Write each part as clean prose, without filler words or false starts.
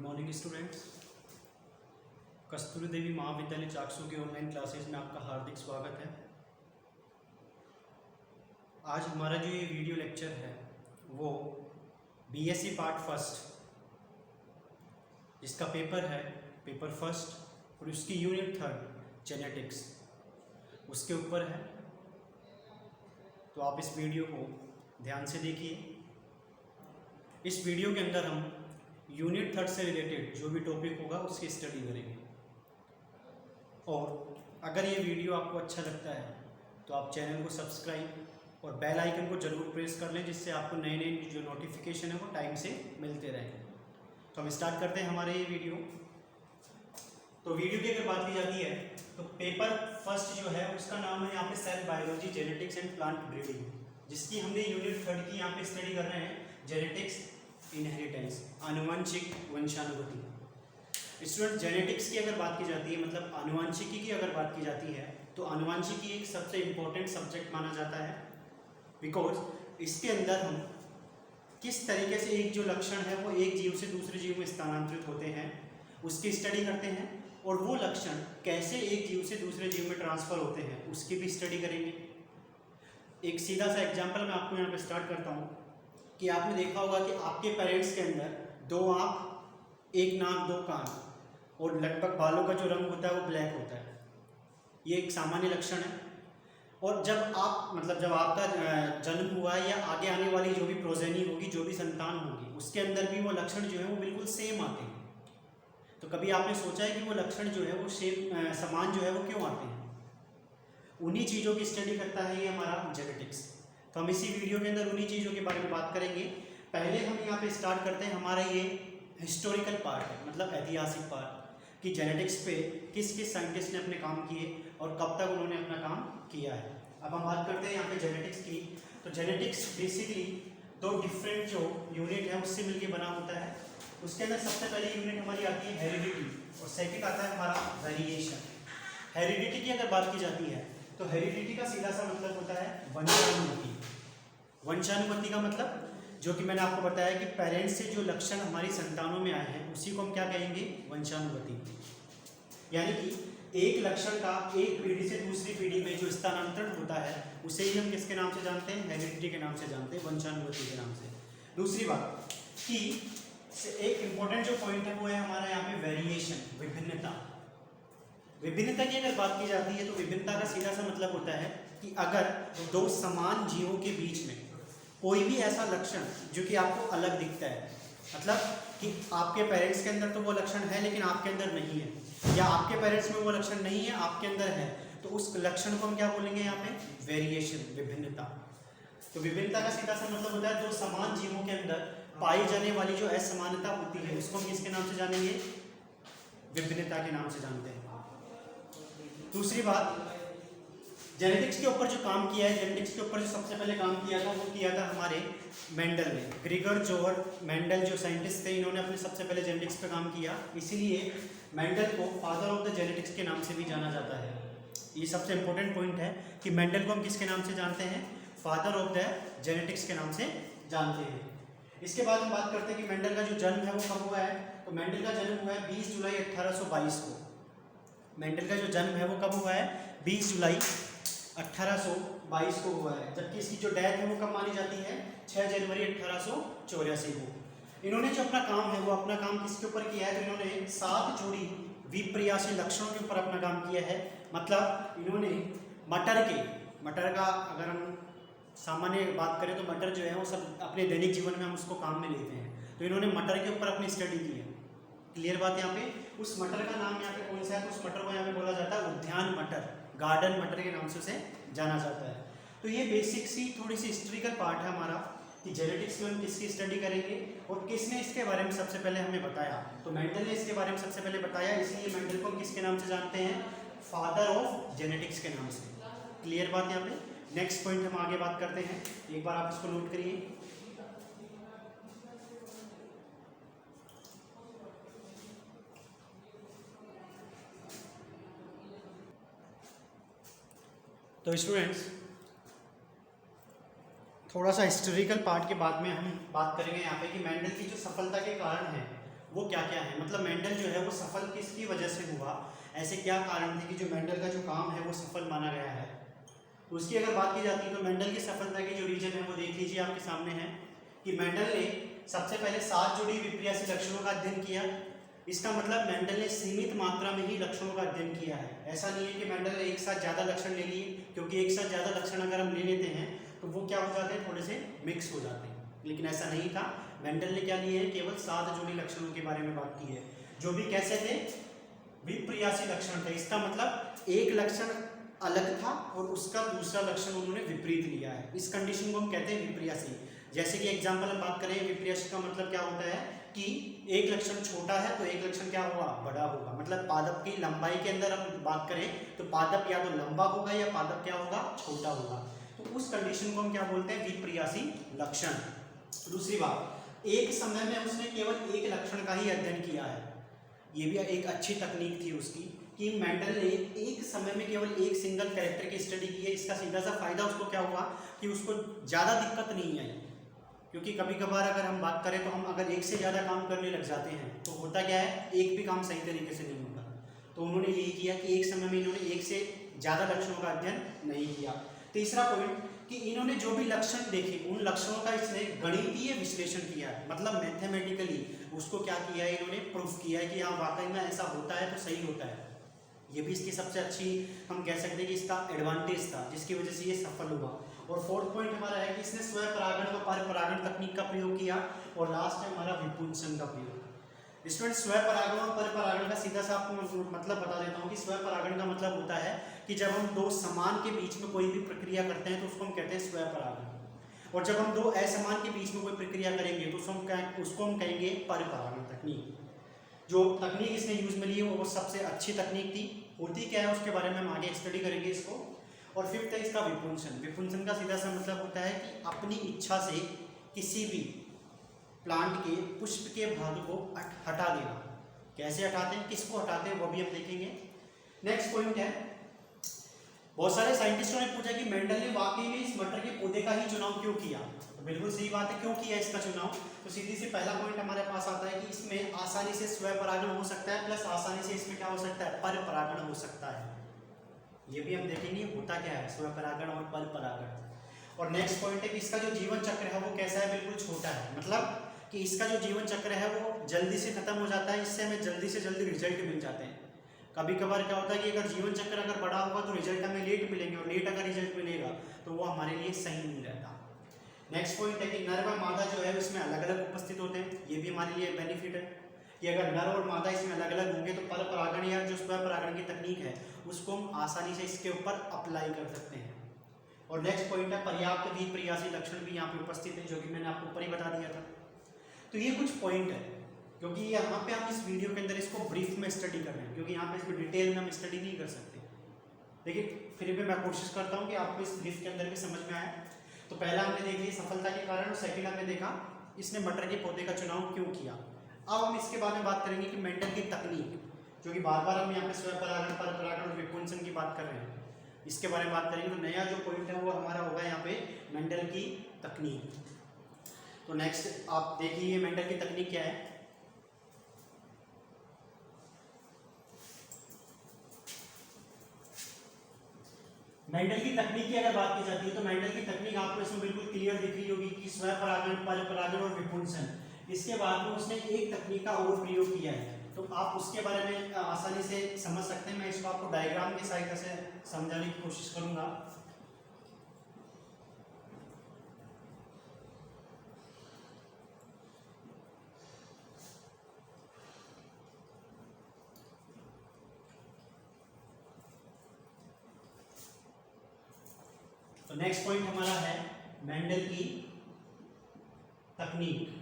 Morning students. कस्तूरी देवी महाविद्यालय चाकसू के online classes में आपका हार्दिक स्वागत है। आज हमारा जो ये वीडियो लेक्चर है वो बीएससी पार्ट फर्स्ट, जिसका पेपर है पेपर फर्स्ट और उसकी यूनिट थर्ड जेनेटिक्स, उसके ऊपर है। तो आप इस वीडियो को ध्यान से देखिए। इस वीडियो के अंदर हम यूनिट थर्ड से रिलेटेड जो भी टॉपिक होगा उसकी स्टडी करेंगे। और अगर ये वीडियो आपको अच्छा लगता है तो आप चैनल को सब्सक्राइब और बेल आइकन को ज़रूर प्रेस कर लें, जिससे आपको नए नए जो नोटिफिकेशन है वो टाइम से मिलते रहें। तो हम स्टार्ट करते हैं हमारे ये वीडियो। तो वीडियो की अगर बात की जाती है तो पेपर फर्स्ट जो है उसका नाम है यहाँ पे cell biology genetics and plant breeding, जिसकी हमने यूनिट थर्ड की यहाँ पे स्टडी कर रहे हैं। जेनेटिक्स इनहेरिटेंस, आनुवंशिक वंशानुगति। स्टूडेंट, जेनेटिक्स की अगर बात की जाती है, मतलब आनुवंशिकी की अगर बात की जाती है, तो आनुवंशिकी एक सबसे इम्पोर्टेंट सब्जेक्ट माना जाता है, बिकॉज इसके अंदर हम किस तरीके से एक जो लक्षण है वो एक जीव से दूसरे जीव में स्थानांतरित होते हैं उसकी स्टडी करते हैं, और वो लक्षण कैसे एक जीव से दूसरे जीव में ट्रांसफ़र होते हैं उसकी भी स्टडी करेंगे। एक सीधा सा एग्जाम्पल मैं आपको यहाँ पे स्टार्ट करता हूँ कि आपने देखा होगा कि आपके पेरेंट्स के अंदर 2 आँख, 1 नाक, 2 कान और लगभग बालों का जो रंग होता है वो ब्लैक होता है। ये एक सामान्य लक्षण है। और जब आपका जन्म हुआ है या आगे आने वाली जो भी प्रोजेनी होगी, जो भी संतान होगी, उसके अंदर भी वो लक्षण जो है वो बिल्कुल सेम आते हैं। तो कभी आपने सोचा है कि वो लक्षण जो है वो समान जो है वो क्यों आते हैं? उन्हीं चीज़ों की स्टडी करता है ये हमारा जेनेटिक्स। तो हम इसी वीडियो के अंदर उन्हीं चीज़ों के बारे में बात करेंगे। पहले हम यहाँ पे स्टार्ट करते हैं, हमारा ये हिस्टोरिकल पार्ट है, मतलब ऐतिहासिक पार्ट, कि जेनेटिक्स पे किस किस साइंटिस्ट ने अपने काम किए और कब तक उन्होंने अपना काम किया है। अब हम बात करते हैं यहाँ पे जेनेटिक्स की। तो जेनेटिक्स बेसिकली 2 डिफरेंट जो यूनिट है उससे मिलकर बना होता है। उसके अंदर सबसे पहले यूनिट हमारी आती है हेरिडिटी, और सेकेंड आता है हमारा वेरिएशन। हेरिडिटी की अगर बात की जाती है तो हेरिडिटी का सीधा सा मतलब होता है वंशानुगति। वंशानुगति का मतलब जो कि मैंने आपको बताया कि पेरेंट्स से जो लक्षण हमारी संतानों में आए हैं उसी को हम क्या कहेंगे? वंशानुगति। यानी कि एक लक्षण का एक पीढ़ी से दूसरी पीढ़ी में जो स्थानांतरण होता है उसे ही हम किसके नाम से जानते हैं? हेरिडिटी के नाम से जानते हैं, वंशानुगति के नाम से। दूसरी बात कि एक इम्पोर्टेंट जो पॉइंट है वो है हमारा यहाँ पे वेरिएशन, विभिन्नता। विभिन्नता की अगर बात की जाती है तो विभिन्नता का सीधा सा मतलब होता है कि अगर 2 समान जीवों के बीच में कोई भी ऐसा लक्षण जो कि आपको अलग दिखता है, मतलब कि आपके पेरेंट्स के अंदर तो वो लक्षण है लेकिन आपके अंदर नहीं है, या आपके पेरेंट्स में वो लक्षण नहीं है आपके अंदर है, तो उस लक्षण को हम क्या बोलेंगे यहाँ पे? वेरिएशन, विभिन्नता। तो विभिन्नता का सीधा सा मतलब होता है 2 समान जीवों के अंदर पाई जाने वाली जो असमानता होती है उसको हम किसके नाम से जानेंगे? विभिन्नता के नाम से जानते हैं। दूसरी बात, जेनेटिक्स के ऊपर जो काम किया है, जेनेटिक्स के ऊपर जो सबसे पहले काम किया था वो किया था हमारे मेंडल ने। ग्रिगर जोहर्ट मेंडल जो साइंटिस्ट थे, इन्होंने अपने सबसे पहले जेनेटिक्स पे काम किया, इसीलिए मेंडल को फादर ऑफ द जेनेटिक्स के नाम से भी जाना जाता है। ये सबसे इंपॉर्टेंट पॉइंट है कि मेंडल को हम किसके नाम से जानते हैं? फादर ऑफ द जेनेटिक्स के नाम से जानते हैं। इसके बाद हम बात करते हैं कि मेंडल का जो जन्म है वो कब हुआ है। तो मेंडल का जन्म हुआ है 20 जुलाई 1822 को। मेंडल का जो जन्म है वो कब हुआ है? 20 जुलाई 1822 को हुआ है, जबकि इसकी जो डेथ है वो कब मानी जाती है? 6 जनवरी 1884 को। इन्होंने जो अपना काम है वो अपना काम किसके ऊपर किया है? तो इन्होंने 7 जोड़ी विपर्यासी लक्षणों के ऊपर अपना काम किया है। मतलब इन्होंने मटर का अगर हम सामान्य बात करें तो मटर जो है वो सब अपने दैनिक जीवन में हम उसको काम में लेते हैं, तो इन्होंने मटर के ऊपर अपनी स्टडी की है। क्लियर बात यहाँ पे? उस मटर का नाम यहाँ पे कौन सा है? तो उस मटर को यहाँ पे बोला जाता है उद्यान मटर, गार्डन मटर के नाम से उसे जाना जाता है। तो ये बेसिक सी थोड़ी सी हिस्ट्रिकल पार्ट है हमारा कि जेनेटिक्स में हम किसकी स्टडी करेंगे और किसने इसके बारे में सबसे पहले हमें बताया। तो मेंडल ने इसके बारे में सबसे पहले बताया, इसलिए मेंडल को हम किसके नाम से जानते हैं? फादर ऑफ जेनेटिक्स के नाम से। क्लियर बात यहाँ पे? नेक्स्ट पॉइंट हम आगे बात करते हैं, एक बार आप इसको नोट करिए। तो स्टूडेंट्स, थोड़ा सा हिस्टोरिकल पार्ट के बाद में हम बात करेंगे यहाँ पे कि मेंडल की जो सफलता के कारण है वो क्या क्या है, मतलब मेंडल जो है वो सफल किसकी वजह से हुआ, ऐसे क्या कारण थे कि जो मेंडल का जो काम है वो सफल माना गया है। तो उसकी अगर बात की जाती है तो मेंडल की सफलता के जो रीजन है वो देख लीजिए आपके सामने है कि मेंडल ने सबसे पहले 7 जोड़ी विपर्यासी लक्षणों का अध्ययन किया। इसका मतलब मेंडल ने सीमित मात्रा में ही लक्षणों का अध्ययन किया है। ऐसा नहीं है कि मेंडल ने एक साथ ज़्यादा लक्षण ले लिए, क्योंकि एक साथ ज़्यादा लक्षण अगर हम ले लेते हैं तो वो क्या हो जाते हैं, थोड़े से मिक्स हो जाते हैं, लेकिन ऐसा नहीं था। मेंडल ने क्या लिए है, केवल 7 जोड़ी लक्षणों के बारे में बात की है, जो भी कैसे थे, विपर्यासी लक्षण थे। इसका मतलब एक लक्षण अलग था और उसका दूसरा लक्षण उन्होंने विपरीत लिया है। इस कंडीशन को हम कहते हैं विपर्यासी। जैसे कि एग्जांपल हम बात करें, विपर्यासी का मतलब क्या होता है कि एक लक्षण छोटा है तो एक लक्षण क्या होगा, बड़ा होगा। मतलब पादप की लंबाई के अंदर हम बात करें तो पादप या तो लंबा होगा या पादप क्या होगा, छोटा होगा। तो उस कंडीशन को हम क्या बोलते हैं, विपर्यासी लक्षण। दूसरी बात, एक समय में उसने केवल एक लक्षण का ही अध्ययन किया है। ये भी एक अच्छी तकनीक थी उसकी कि मेंडल ने एक समय में केवल एक सिंगल कैरेक्टर की स्टडी की है। इसका सीधा सा फायदा उसको क्या हुआ कि उसको ज़्यादा दिक्कत नहीं आई, क्योंकि कभी कभार अगर हम बात करें तो हम अगर एक से ज़्यादा काम करने लग जाते हैं तो होता क्या है, एक भी काम सही तरीके से नहीं होता। तो उन्होंने यही किया कि एक समय में इन्होंने एक से ज़्यादा लक्षणों का अध्ययन नहीं किया। तीसरा पॉइंट कि इन्होंने जो भी लक्षण देखे उन लक्षणों का इसने गणितीय विश्लेषण किया है, मतलब मैथमेटिकली उसको क्या किया है, इन्होंने प्रूफ किया है कि हाँ वाकई में ऐसा होता है तो सही होता है। ये भी इसकी सबसे अच्छी हम कह सकते हैं कि इसका एडवांटेज था, जिसकी वजह से ये सफल हुआ। और फोर्थ पॉइंट हमारा है कि इसने स्वपरागण व परपरागण तकनीक का प्रयोग किया। और लास्ट है हमारा विपुंसन का प्रयोग। स्टूडेंट, स्वपरागण और परपरागण का सीधा सा आपको मतलब बता देता हूँ कि स्वपरागण का मतलब होता है कि जब हम दो समान के बीच में कोई भी प्रक्रिया करते हैं तो उसको हम कहते हैं स्वपरागण। और जब हम दो असमान के बीच में कोई प्रक्रिया करेंगे तो उसको हम कहेंगे परपरागण तकनीक। जो तकनीक इसने यूज में ली है वो सबसे अच्छी तकनीक थी। होती क्या है उसके बारे में हम आगे स्टडी करेंगे इसको। और फिफ्थ है इसका विपुंसन। विपुंसन का सीधा सा मतलब होता है कि अपनी इच्छा से किसी भी प्लांट के पुष्प के भाग को हटा देना। कैसे हटाते हैं, किसको हटाते हैं, वो भी हम देखेंगे। नेक्स्ट पॉइंट है, बहुत सारे साइंटिस्टों ने पूछा कि मेंडल ने वाकई में इस मटर के पौधे का ही चुनाव क्यों किया। तो बिल्कुल सही बात है, क्यों किया इसका चुनाव। तो सीधी सी पहला पॉइंट हमारे पास आता है कि इसमें आसानी से स्वपरागण हो सकता है, प्लस आसानी से इसमें क्या हो सकता है, परपरागण हो सकता है। ये भी हम देखेंगे होता क्या है स्वपरागण और परपरागण। और नेक्स्ट पॉइंट है कि इसका जो जीवन चक्र है वो कैसा है, बिल्कुल छोटा है। मतलब कि इसका जो जीवन चक्र है वो जल्दी से खत्म हो जाता है, इससे हमें जल्दी से जल्दी रिजल्ट मिल जाते हैं। कभी कभार क्या होता है कि अगर जीवन चक्र अगर बड़ा होगा तो रिजल्ट हमें लेट मिलेंगे, और लेट अगर रिजल्ट मिलेगा तो वो हमारे लिए सही नहीं रहता। नेक्स्ट पॉइंट है कि नर व मादा जो है उसमें अलग अलग उपस्थित होते हैं। ये भी हमारे लिए बेनिफिट है कि अगर नर और मादा इसमें अलग अलग होंगे तो परपरागण या जो स्वपरागण की तकनीक है उसको हम आसानी से इसके ऊपर अप्लाई कर सकते हैं। और नेक्स्ट पॉइंट है पर्याप्त विपर्यासी लक्षण भी यहाँ पे उपस्थित है, जो कि मैंने आपको ऊपर ही बता दिया था। तो ये कुछ पॉइंट है, क्योंकि यहाँ पे हम इस वीडियो के अंदर इसको ब्रीफ में स्टडी कर रहे हैं, क्योंकि यहाँ पे इसमें डिटेल में हम स्टडी नहीं कर सकते। लेकिन फिर भी मैं कोशिश करता हूँ कि आपको इस ब्रीफ के अंदर भी समझ में आए। तो पहला हमने देख लिया सफलता के कारण, और सेकंड हमने देखा इसने मटर के पौधे का चुनाव क्यों किया। अब हम इसके बारे में बात करेंगे कि मेंडल की तकनीक, जो कि बार बार हम यहाँ पे स्वपरागण, परपरागण और विपुंसन की बात कर रहे हैं, इसके बारे में बात करेंगे। तो नया जो पॉइंट है वो हमारा होगा यहाँ पे मेंडल की तकनीक। तो नेक्स्ट आप देखिए मेंडल की तकनीक क्या है। मेंडल की तकनीक की अगर बात की जाती है तो मेंडल की तकनीक आपको इसमें बिल्कुल क्लियर दिख रही होगी कि स्वपरागण, परपरागण और विपुंसन। इसके बाद में उसने एक तकनीक का और प्रयोग किया है, तो आप उसके बारे में आसानी से समझ सकते हैं। मैं इसको आपको डायग्राम की सहायता से समझाने की कोशिश करूंगा। तो नेक्स्ट पॉइंट हमारा है मेंडल की तकनीक।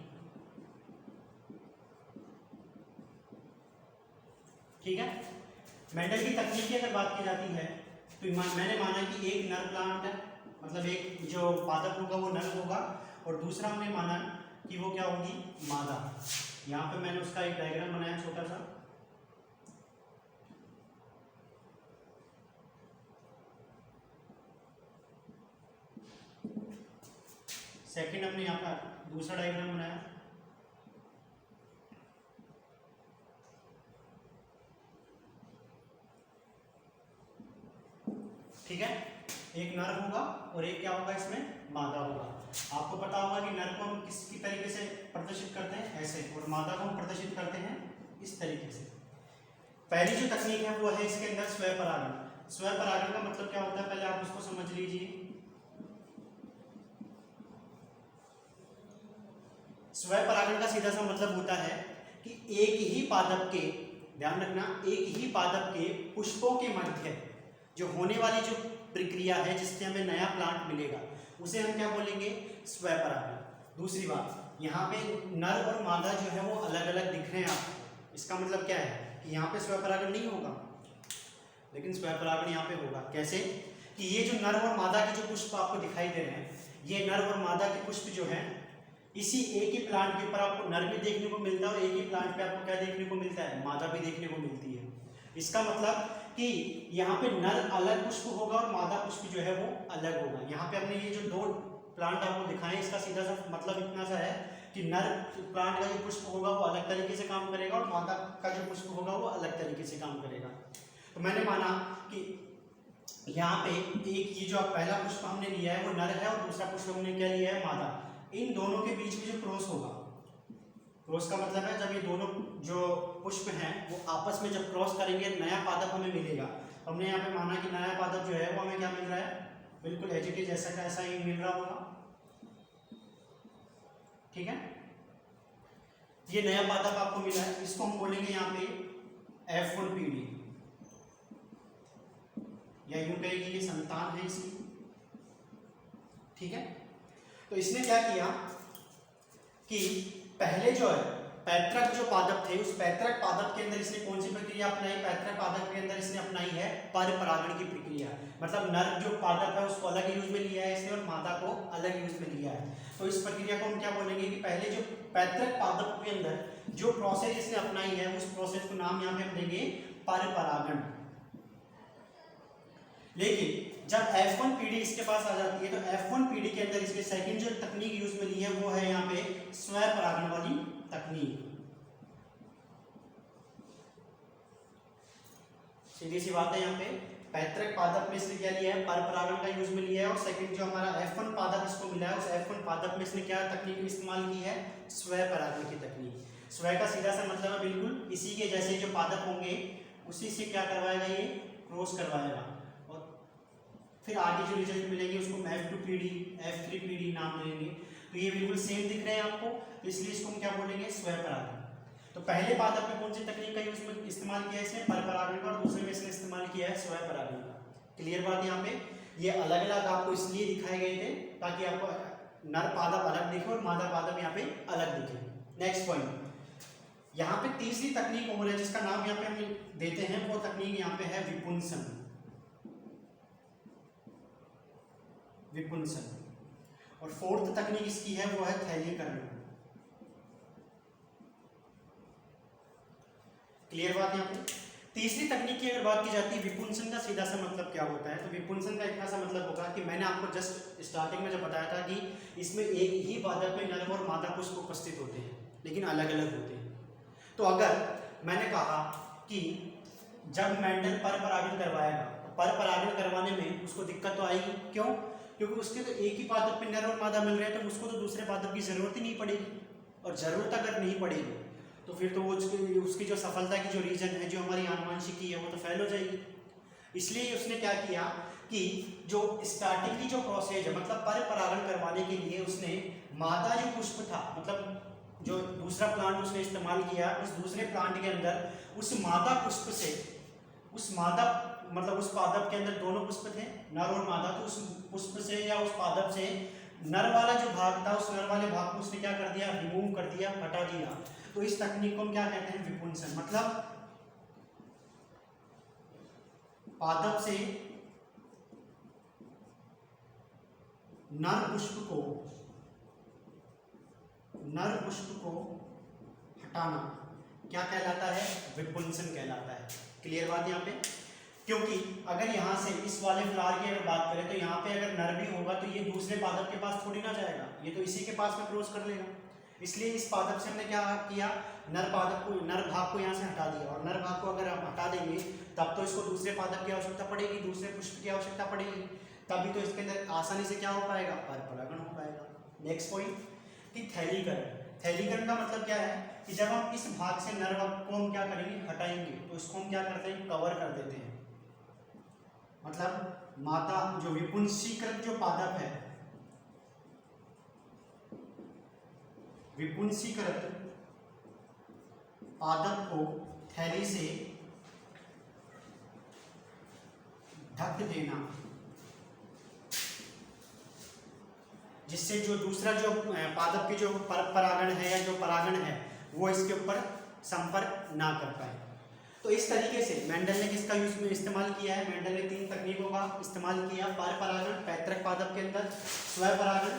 ठीक है, मेंडल की तकनीक की अगर बात की जाती है तो मैंने माना कि एक नर प्लांट है, मतलब एक जो पादप होगा वो नर होगा, और दूसरा हमने माना कि वो क्या होगी, मादा। यहाँ पे मैंने उसका एक डायग्राम बनाया छोटा सा। सेकंड हमने यहाँ पर दूसरा डायग्राम बनाया। एक नर होगा और एक क्या होगा, इसमें मादा होगा। आपको पता होगा कि नर को हम किस तरीके से प्रदर्शित करते हैं, ऐसे, और मादा को हम प्रदर्शित करते हैं इस तरीके से। पहली जो तकनीक है वो है इसके अंदर स्वयं परागण। स्वयं परागण का मतलब क्या होता है, पहले आप उसको समझ लीजिए। स्वयं परागण का सीधा सा मतलब होता है कि एक ही पादप के, ध्यान रखना, एक ही पादप के पुष्पों के मध्य जो होने वाली जो प्रक्रिया है जिससे हमें नया प्लांट मिलेगा उसे हम क्या बोलेंगे, स्वयं परागण। दूसरी बात, यहाँ पे नर और मादा जो है वो अलग अलग दिख रहे हैं आपको, इसका मतलब क्या है कि यहाँ पे स्वयं परागण नहीं होगा, लेकिन स्वयं परागण यहाँ पे होगा। कैसे कि ये जो नर और मादा के जो पुष्प आपको दिखाई दे रहे हैं, ये नर और मादा के पुष्प जो है इसी एक ही प्लांट के ऊपर आपको नर भी देखने को मिलता है और एक ही प्लांट पे आपको क्या देखने को मिलता है, मादा भी देखने को मिलती है। इसका मतलब कि यहाँ पे नर अलग पुष्प होगा और मादा पुष्प जो है वो अलग होगा। यहाँ पे हमने ये जो दो प्लांट आपको दिखाए, इसका सीधा सा मतलब इतना सा है कि नर प्लांट का जो पुष्प होगा वो अलग तरीके से काम करेगा और मादा का जो पुष्प होगा वो अलग तरीके से काम करेगा। तो मैंने माना कि यहाँ पे एक ये जो पहला पुष्प हमने लिया है वो नर है और दूसरा पुष्प हमने क्या लिया है, मादा। इन दोनों के बीच में जो क्रॉस होगा, क्रॉस का मतलब है जब ये दोनों जो पुष्प हैं वो आपस में जब क्रॉस करेंगे नया पादप हमें मिलेगा। हमने यहाँ पे माना कि नया पादप जो है वो हमें क्या मिल रहा है, बिल्कुल एज इट इज ऐसा का ऐसा ही मिल रहा होगा, ठीक है। ये नया पादप आपको मिला है, इसको हम बोलेंगे यहाँ पे F1PD, या यूं कहेंगे ये संतान है इसकी, ठीक है। तो इसने क्या किया कि पहले जो है पैतृक जो पादप थे उस पैतृक पादप के अंदर इसने कौन सी प्रक्रिया अपनाई, पैतृक पादप के अंदर इसने अपनाई है पर परागण की प्रक्रिया। मतलब नर जो पादप है उसको अलग यूज में लिया है इसने और मादा को अलग यूज में लिया है। तो इस प्रक्रिया को हम क्या बोलेंगे कि पहले जो पैतृक पादप के अंदर जो प्रोसेस इसने अपनाई है उस प्रोसेस को नाम यहाँ पे हम देंगे पर परागण। लेकिन जब F1PD इसके पास आ जाती है तो F1PD के अंदर इसके सेकंड जो तकनीक यूज में ली है वो है यहाँ पे स्वयं परागण वाली तकनीक। सीधी सी बात है, यहाँ पे पैतृक पादप में इसने क्या लिया है, पर परागण का यूज में लिया है और सेकंड जो हमारा F1 पादप इसको मिला है उस F1 पादप में इसने क्या तकनीक इस्तेमाल की है, स्वयं परागण की तकनीक। स्वयं का सीधा सा मतलब है बिल्कुल इसी के जैसे जो पादप होंगे उसी से क्या करवाएगा, ये क्रॉस करवाएगा और फिर आगे जो रिजल्ट मिलेंगे उसको F2PD F3PD नाम देंगे। तो ये बिल्कुल सेम दिख रहे हैं आपको, तो इसलिए इसको हम क्या बोलेंगे, स्वयं परागण। तो पहले पादप में कौन सी तकनीक का यूज में इस्तेमाल किया है इसने, पर परागण का, और दूसरे में इसने इस्तेमाल किया है स्वयं परागण का। क्लियर बात। यहाँ पे ये अलग अलग आपको इसलिए दिखाए गए थे ताकि आपको नर पादप अलग दिखे और मादा पादप यहाँ पे अलग दिखे। नेक्स्ट पॉइंट, यहाँ पे तीसरी तकनीक और है जिसका नाम यहाँ पे हम देते हैं, वो तकनीक यहाँ पे है विपुंसन। विपुंसन। और फोर्थ तकनीक इसकी है वो है थैलीकरण। क्लियर बात। यहाँ पे तीसरी तकनीक की अगर बात की जाती है विपुंसन का सीधा सा मतलब क्या होता है, तो विपुंसन का इतना सा मतलब होगा कि मैंने आपको जस्ट स्टार्टिंग में जब बताया था कि इसमें एक ही पादप में नर और मादा पुष्प उपस्थित होते हैं लेकिन अलग अलग होते हैं। तो अगर मैंने कहा कि जब मेंडल पर परागण करवाएगा तो पर परागण करवाने में उसको दिक्कत तो आएगी, क्यों, क्योंकि उसके तो एक ही पादप में नर और मादा मिल रहे हैं तो उसको तो दूसरे पादप की जरूरत ही नहीं पड़ेगी, और जरूरत अगर नहीं पड़ेगी तो फिर तो वो उसकी जो सफलता की जो रीजन है जो हमारी आनुवंशिकी है वो तो फेल हो जाएगी। इसलिए उसने क्या किया कि जो स्टार्टिंग की जो प्रोसेस है मतलब पर परागण करवाने के लिए उसने मादा जो पुष्प था, मतलब जो दूसरा प्लांट उसने इस्तेमाल किया, उस दूसरे प्लांट के अंदर उस मादा पुष्प से, उस मादा मतलब उस पादप के अंदर दोनों पुष्प थे नर और मादा, तो उस पुष्प से या उस पादप से नर वाला जो भाग था उस नर वाले भाग को उसने क्या कर दिया, रिमूव कर दिया, हटा दिया। तो इस तकनीक को हम क्या कहते हैं, विपुंसन। मतलब पादप से नर पुष्प को हटाना क्या कहलाता है, विपुंसन कहलाता है। क्लियर बात यहाँ पे। क्योंकि अगर यहाँ से इस वाले फ्लावर की अगर बात करें तो यहाँ पे अगर नर भी होगा तो ये दूसरे पादप के पास थोड़ी ना जाएगा, ये तो इसी के पास में क्रॉस कर लेगा। इसलिए इस पादप से हमने क्या किया, नर पादप को, नर भाग को यहाँ से हटा दिया, और नर भाग को अगर आप हटा देंगे तब तो इसको दूसरे पादप की आवश्यकता पड़ेगी, दूसरे पुष्प की आवश्यकता पड़ेगी। तभी तो इसके अंदर आसानी से क्या हो पाएगा, पर परागण हो पाएगा। नेक्स्ट पॉइंट कि थैलीकरण। थैलीकरण का मतलब क्या है कि जब हम इस भाग से नर को हम क्या करेंगे, हटाएंगे, तो इसको हम क्या करते हैं, कवर कर देते हैं। मतलब माता जो विपुंसीकृत जो पादप है, विपुंसीकृत पादप को थैली से ढक देना, जिससे जो दूसरा जो पादप की जो परागण है या जो परागण है वो इसके ऊपर संपर्क ना कर पाए। तो इस तरीके से मेंडल ने किसका यूज में इस्तेमाल किया है, मेंडल ने 3 तकनीकों का इस्तेमाल किया। पर परागण पैतृक पादप के अंदर, स्वयं परागण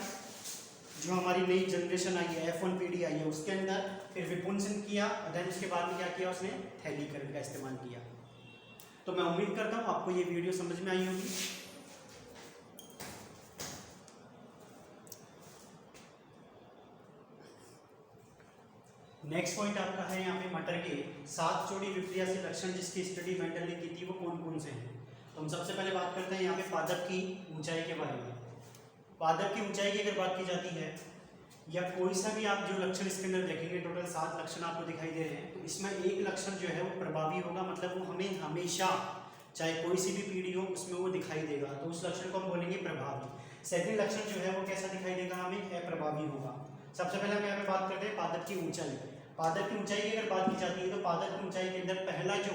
जो हमारी नई जनरेशन आई है F1PD आई है उसके अंदर, फिर विपुंसन किया और देन उसके बाद में क्या किया उसने, थैलीकरण का इस्तेमाल किया। तो मैं उम्मीद करता हूँ आपको ये वीडियो समझ में आई होगी। नेक्स्ट पॉइंट आपका है यहाँ पे मटर के 7 जोड़ी विपर्यासी लक्षण जिसकी स्टडी मेंडल ने की थी वो कौन कौन से हैं। तो हम सबसे पहले बात करते हैं यहाँ पे पादप की ऊंचाई के बारे में। पादप की ऊंचाई की अगर बात की जाती है या कोई सा भी आप जो लक्षण इसके अंदर देखेंगे, टोटल 7 लक्षण आपको दिखाई दे रहे हैं, तो इसमें एक लक्षण जो है वो प्रभावी होगा, मतलब वो हमें हमेशा चाहे कोई सी भी पीढ़ी हो उसमें वो दिखाई देगा, तो उस लक्षण को हम बोलेंगे प्रभावी। सेकंड लक्षण जो है वो कैसा दिखाई देगा, हमें अप्रभावी होगा। सबसे पहले हम यहाँ पे बात करते हैं पादप की ऊंचाई। पादप की ऊंचाई की अगर बात की जाती है तो पादप की ऊंचाई के अंदर पहला जो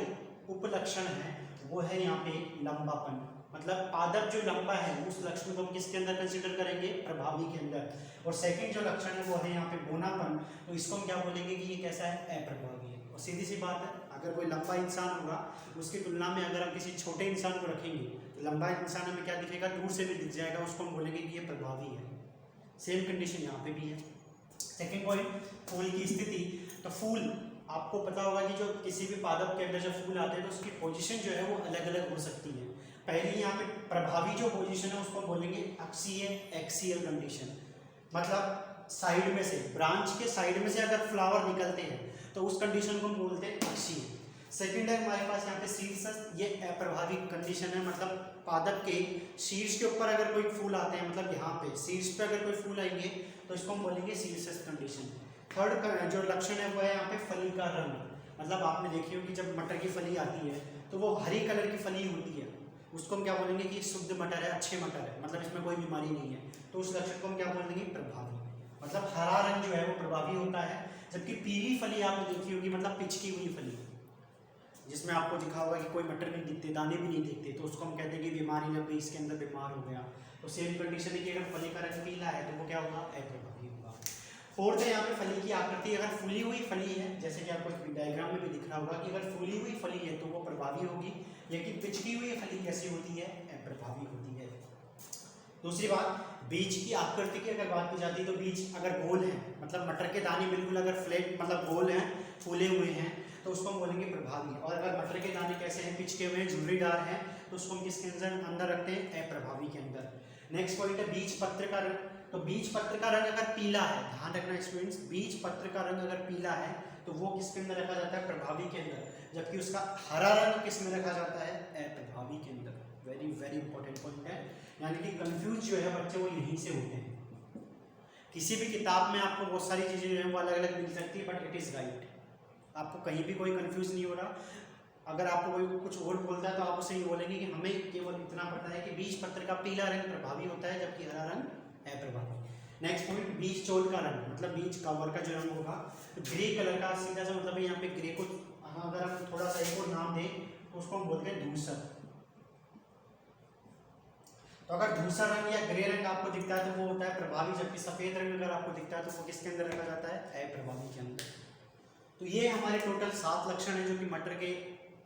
उपलक्षण है वो है यहाँ पे लंबापन, मतलब पादप जो लंबा है उस लक्षण को हम किसके अंदर कंसीडर करेंगे, प्रभावी के अंदर। और सेकंड जो लक्षण है वो है यहाँ पे बोनापन, तो इसको हम क्या बोलेंगे कि ये कैसा है, अप्रभावी है। और सीधी सी बात है, अगर कोई लंबा इंसान होगा उसकी तुलना में अगर हम किसी छोटे इंसान को रखेंगे तो लंबा इंसान हमें क्या दिखेगा, दूर से भी दिख जाएगा, उसको हम बोलेंगे कि ये प्रभावी है। सेम कंडीशन यहाँ पे भी है। सेकेंड पॉइंट, फूल की स्थिति। तो फूल आपको पता होगा कि जो किसी भी पादप के अंदर जब फूल आते हैं तो उसकी पोजीशन जो है वो अलग अलग हो सकती है। पहली यहाँ पे प्रभावी जो पोजीशन है उसको बोलेंगे अक्षीय एक्सियल कंडीशन, मतलब साइड में से, ब्रांच के साइड में से अगर फ्लावर निकलते हैं तो उस कंडीशन को हम बोलते हैं अक्षीय। सेकेंड है हमारे पास यहाँ पे शीर्षस, ये अप्रभावी कंडीशन है, मतलब पादप के शीर्ष के ऊपर अगर कोई फूल आते हैं, मतलब यहाँ पे शीर्ष पे अगर कोई फूल आएंगे तो इसको हम बोलेंगे शीर्षस कंडीशन। थर्ड जो लक्षण है वो है यहाँ पे फली का रंग, मतलब आपने देखी होगी जब मटर की फली आती है तो वो हरी कलर की फली होती है, उसको हम क्या बोलेंगे कि शुद्ध मटर है, अच्छे मटर है, मतलब इसमें कोई बीमारी नहीं है, तो उस लक्षण को हम क्या बोलेंगे, प्रभावी। मतलब हरा रंग जो है वो प्रभावी होता है। जबकि पीली फली आपने देखी होगी, मतलब पिचकी हुई फली, जिसमें आपको दिखा होगा कि कोई मटर नहीं दिखते, दाने भी नहीं दिखते, तो उसको हम कहते हैं कि बीमारी लग गई, इसके अंदर बीमार हो गया। तो सेम कंडीशन है कि अगर फली का रंग पीला है तो वो क्या होगा, अप्रभावी होगा। फोर्थ है यहाँ पे फली की आकृति, अगर फूली हुई फली है, जैसे कि आपको डायग्राम में भी दिख रहा होगा कि अगर फूली हुई फली है तो वो प्रभावी होगी, लेकिन पिचकी हुई फली कैसी होती है, अप्रभावी होती है। दूसरी बात, बीज की आकृति की अगर बात की जाती है तो बीज अगर गोल है, मतलब मटर के दाने बिल्कुल अगर फ्लैट मतलब गोल हैं, फूले हुए हैं, तो उसको हम बोलेंगे प्रभावी। और अगर मटर के दाने कैसे हैं, पिचके हुए हैं, झुर्रीदार हैं, तो उसको हम किसके अंदर रखते हैं, अप्रभावी के अंदर। नेक्स्ट पॉइंट है बीज पत्र का रंग। तो बीज पत्र का रंग अगर पीला है, ध्यान रखना स्टूडेंट्स, बीज पत्र का रंग अगर पीला है तो वो किसके अंदर रखा जाता है, प्रभावी के अंदर, जबकि उसका हरा रंग किस में रखा जाता है, अप्रभावी के अंदर। वेरी वेरी इंपॉर्टेंट पॉइंट है, यानी कि कंफ्यूज जो है बच्चे वो यहीं से होते हैं। किसी भी किताब में आपको बहुत सारी चीज़ें जो है वो अलग अलग मिल सकती है, बट इट इज़ राइट, आपको कहीं भी कोई कंफ्यूज नहीं हो रहा। अगर आपको कोई कुछ और बोलता है तो आप उसे ये बोलेंगे कि हमें केवल इतना पता है कि बीज पत्र का पीला रंग प्रभावी होता है, जबकि हरा रंग अप्रभावी। नेक्स्ट पॉइंट, बीज चोल का रंग, मतलब बीज कवर का जो रंग होगा तो ग्रे कलर का, सीधा सा मतलब यहाँ पे ग्रे को अगर हम थोड़ा सा एक और नाम दें तो उसको हम बोलते हैं धूसर। तो अगर धूसर रंग या ग्रे रंग आपको दिखता है तो वो होता है प्रभावी, जबकि सफेद रंग अगर आपको दिखता है तो वो किसके अंदर रखा जाता है, अप्रभावी के अंदर। तो ये हमारे टोटल 7 लक्षण हैं जो कि मटर के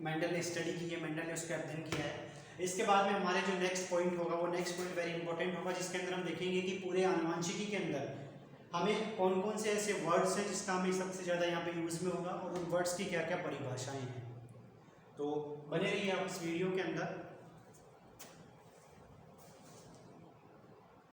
मेंडल ने स्टडी की है, मेंडल ने उसका अध्ययन किया है। इसके बाद में हमारे जो नेक्स्ट पॉइंट होगा वो नेक्स्ट पॉइंट वेरी इंपॉर्टेंट होगा, जिसके अंदर हम देखेंगे कि पूरे आनुवंशिकी के अंदर हमें कौन कौन से ऐसे वर्ड्स हैं जिसका हमें सबसे ज़्यादा यहाँ पे यूज़ में होगा और उन वर्ड्स की क्या क्या परिभाषाएं हैं। तो बने रहिए आप इस वीडियो के अंदर।